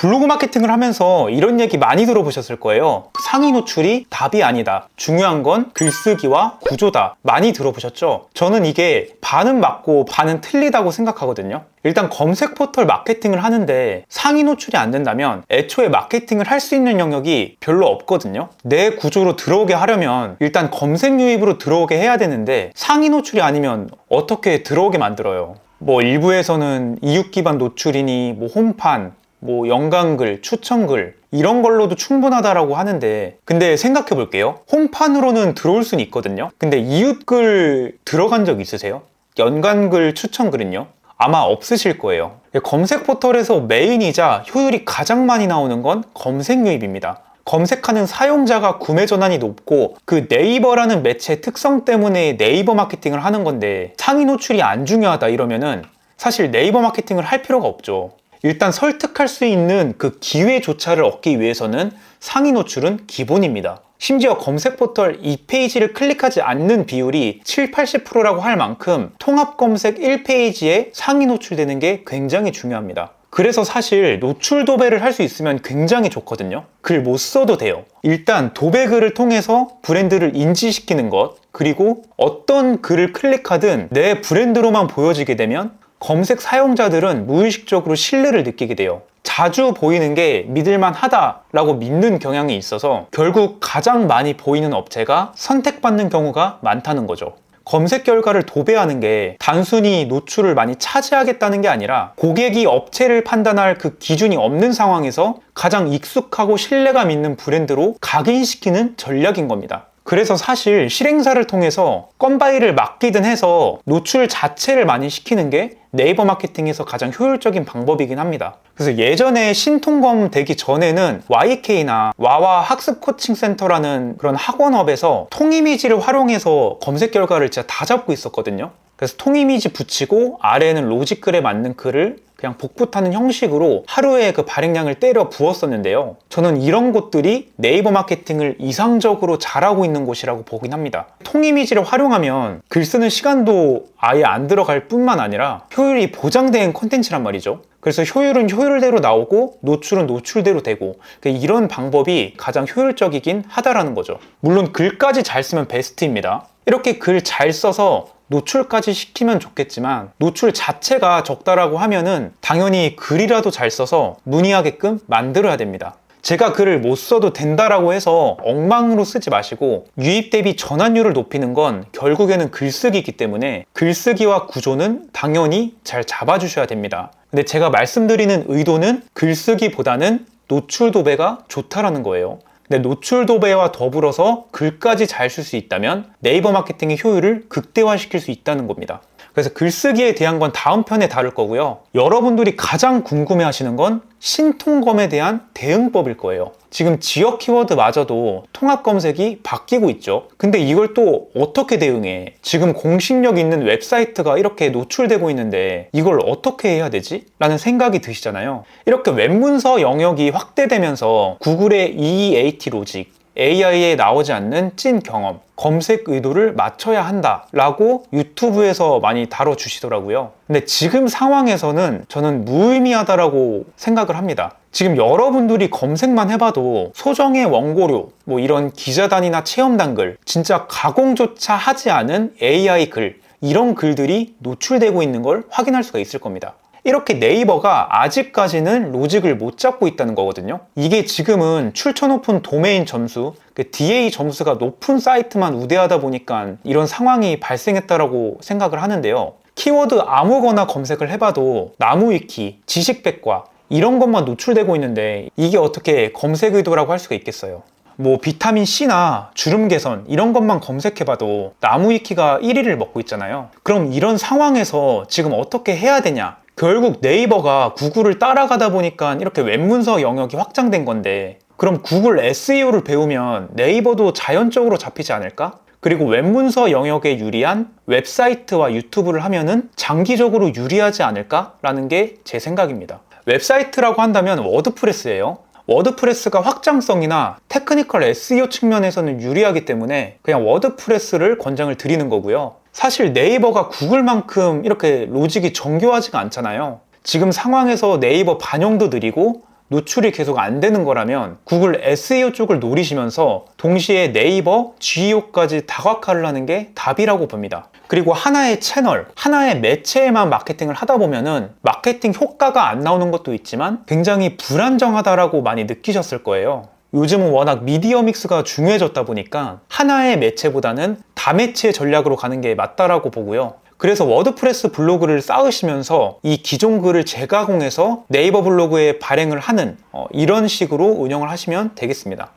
블로그 마케팅을 하면서 이런 얘기 많이 들어보셨을 거예요. 상위 노출이 답이 아니다. 중요한 건 글쓰기와 구조다. 많이 들어보셨죠? 저는 이게 반은 맞고 반은 틀리다고 생각하거든요. 일단 검색 포털 마케팅을 하는데 상위 노출이 안 된다면 애초에 마케팅을 할 수 있는 영역이 별로 없거든요. 내 구조로 들어오게 하려면 일단 검색 유입으로 들어오게 해야 되는데 상위 노출이 아니면 어떻게 들어오게 만들어요? 뭐 일부에서는 이웃 기반 노출이니 뭐 홈판, 뭐 연관글, 추천글 이런 걸로도 충분하다라고 하는데, 근데 생각해 볼게요. 홈판으로는 들어올 수는 있거든요. 근데 이웃글 들어간 적 있으세요? 연관글, 추천글은요? 아마 없으실 거예요. 검색 포털에서 메인이자 효율이 가장 많이 나오는 건 검색 유입입니다. 검색하는 사용자가 구매 전환이 높고 그 네이버라는 매체 특성 때문에 네이버 마케팅을 하는 건데, 상위 노출이 안 중요하다 이러면은 사실 네이버 마케팅을 할 필요가 없죠. 일단 설득할 수 있는 그 기회조차를 얻기 위해서는 상위 노출은 기본입니다. 심지어 검색 포털 2페이지를 클릭하지 않는 비율이 70~80%라고 할 만큼 통합 검색 1페이지에 상위 노출되는 게 굉장히 중요합니다. 그래서 사실 노출 도배를 할 수 있으면 굉장히 좋거든요. 글 못 써도 돼요. 일단 도배 글을 통해서 브랜드를 인지시키는 것, 그리고 어떤 글을 클릭하든 내 브랜드로만 보여지게 되면 검색 사용자들은 무의식적으로 신뢰를 느끼게 돼요. 자주 보이는 게 믿을만 하다라고 믿는 경향이 있어서 결국 가장 많이 보이는 업체가 선택받는 경우가 많다는 거죠. 검색 결과를 도배하는 게 단순히 노출을 많이 차지하겠다는 게 아니라 고객이 업체를 판단할 그 기준이 없는 상황에서 가장 익숙하고 신뢰감 있는 브랜드로 각인시키는 전략인 겁니다. 그래서 사실 실행사를 통해서 건바이를 맡기든 해서 노출 자체를 많이 시키는 게 네이버 마케팅에서 가장 효율적인 방법이긴 합니다. 그래서 예전에 신통검 되기 전에는 YK나 와와 학습 코칭 센터라는 그런 학원업에서 통이미지를 활용해서 검색 결과를 진짜 다 잡고 있었거든요. 그래서 통이미지 붙이고 아래에는 로직글에 맞는 글을 그냥 복붙하는 형식으로 하루에 그 발행량을 때려 부었었는데요. 저는 이런 곳들이 네이버 마케팅을 이상적으로 잘하고 있는 곳이라고 보긴 합니다. 통이미지를 활용하면 글 쓰는 시간도 아예 안 들어갈 뿐만 아니라 효율이 보장된 콘텐츠란 말이죠. 그래서 효율은 효율대로 나오고 노출은 노출대로 되고, 이런 방법이 가장 효율적이긴 하다라는 거죠. 물론 글까지 잘 쓰면 베스트입니다. 이렇게 글 잘 써서 노출까지 시키면 좋겠지만 노출 자체가 적다라고 하면은 당연히 글이라도 잘 써서 문의하게끔 만들어야 됩니다. 제가 글을 못 써도 된다라고 해서 엉망으로 쓰지 마시고 유입 대비 전환율을 높이는 건 결국에는 글쓰기이기 때문에 글쓰기와 구조는 당연히 잘 잡아주셔야 됩니다. 근데 제가 말씀드리는 의도는 글쓰기보다는 노출 도배가 좋다라는 거예요. 근데 노출 도배와 더불어서 글까지 잘 쓸 수 있다면 네이버 마케팅의 효율을 극대화시킬 수 있다는 겁니다. 그래서 글쓰기에 대한 건 다음 편에 다룰 거고요. 여러분들이 가장 궁금해 하시는 건 신통검에 대한 대응법일 거예요. 지금 지역 키워드마저도 통합 검색이 바뀌고 있죠. 근데 이걸 또 어떻게 대응해? 지금 공식력 있는 웹사이트가 이렇게 노출되고 있는데 이걸 어떻게 해야 되지? 라는 생각이 드시잖아요. 이렇게 웹문서 영역이 확대되면서 구글의 EEAT 로직, AI에 나오지 않는 찐 경험, 검색 의도를 맞춰야 한다라고 유튜브에서 많이 다뤄주시더라고요. 근데 지금 상황에서는 저는 무의미하다라고 생각을 합니다. 지금 여러분들이 검색만 해봐도 소정의 원고료, 뭐 이런 기자단이나 체험단 글, 진짜 가공조차 하지 않은 AI 글, 이런 글들이 노출되고 있는 걸 확인할 수가 있을 겁니다. 이렇게 네이버가 아직까지는 로직을 못 잡고 있다는 거거든요. 이게 지금은 출처 높은 도메인 점수, DA 점수가 높은 사이트만 우대하다 보니까 이런 상황이 발생했다라고 생각을 하는데요. 키워드 아무거나 검색을 해봐도 나무위키, 지식백과 이런 것만 노출되고 있는데 이게 어떻게 검색 의도라고 할 수가 있겠어요. 뭐 비타민 C나 주름 개선 이런 것만 검색해봐도 나무위키가 1위를 먹고 있잖아요. 그럼 이런 상황에서 지금 어떻게 해야 되냐? 결국 네이버가 구글을 따라가다 보니까 이렇게 웹문서 영역이 확장된 건데, 그럼 구글 SEO를 배우면 네이버도 자연적으로 잡히지 않을까? 그리고 웹문서 영역에 유리한 웹사이트와 유튜브를 하면은 장기적으로 유리하지 않을까라는 게 제 생각입니다. 웹사이트라고 한다면 워드프레스예요. 워드프레스가 확장성이나 테크니컬 SEO 측면에서는 유리하기 때문에 그냥 워드프레스를 권장을 드리는 거고요. 사실 네이버가 구글만큼 이렇게 로직이 정교하지가 않잖아요. 지금 상황에서 네이버 반영도 느리고 노출이 계속 안 되는 거라면 구글 SEO 쪽을 노리시면서 동시에 네이버, GEO까지 다각화를 하는 게 답이라고 봅니다. 그리고 하나의 채널, 하나의 매체에만 마케팅을 하다 보면은 마케팅 효과가 안 나오는 것도 있지만 굉장히 불안정하다라고 많이 느끼셨을 거예요. 요즘은 워낙 미디어 믹스가 중요해졌다 보니까 하나의 매체보다는 다매체 전략으로 가는 게 맞다라고 보고요. 그래서 워드프레스 블로그를 쌓으시면서 이 기존 글을 재가공해서 네이버 블로그에 발행을 하는 이런 식으로 운영을 하시면 되겠습니다.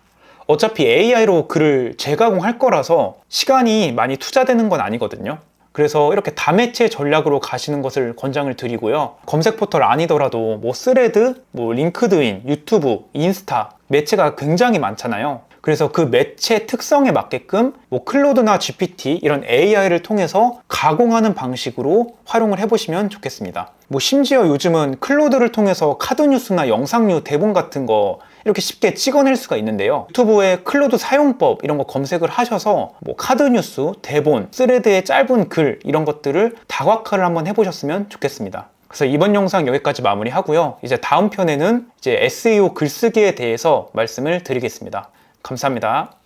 어차피 AI로 글을 재가공할 거라서 시간이 많이 투자되는 건 아니거든요. 그래서 이렇게 다매체 전략으로 가시는 것을 권장을 드리고요. 검색 포털 아니더라도 스레드, 링크드인, 유튜브, 인스타 매체가 굉장히 많잖아요. 그래서 그 매체 특성에 맞게끔 클로드나 GPT 이런 AI를 통해서 가공하는 방식으로 활용을 해보시면 좋겠습니다. 심지어 요즘은 클로드를 통해서 카드뉴스나 영상뉴, 대본 같은 거 이렇게 쉽게 찍어낼 수가 있는데요. 유튜브에 클로드 사용법 이런 거 검색을 하셔서 카드뉴스, 대본, 스레드의 짧은 글 이런 것들을 다각화를 한번 해보셨으면 좋겠습니다. 그래서 이번 영상 여기까지 마무리하고요. 이제 다음 편에는 SEO 글쓰기에 대해서 말씀을 드리겠습니다. 감사합니다.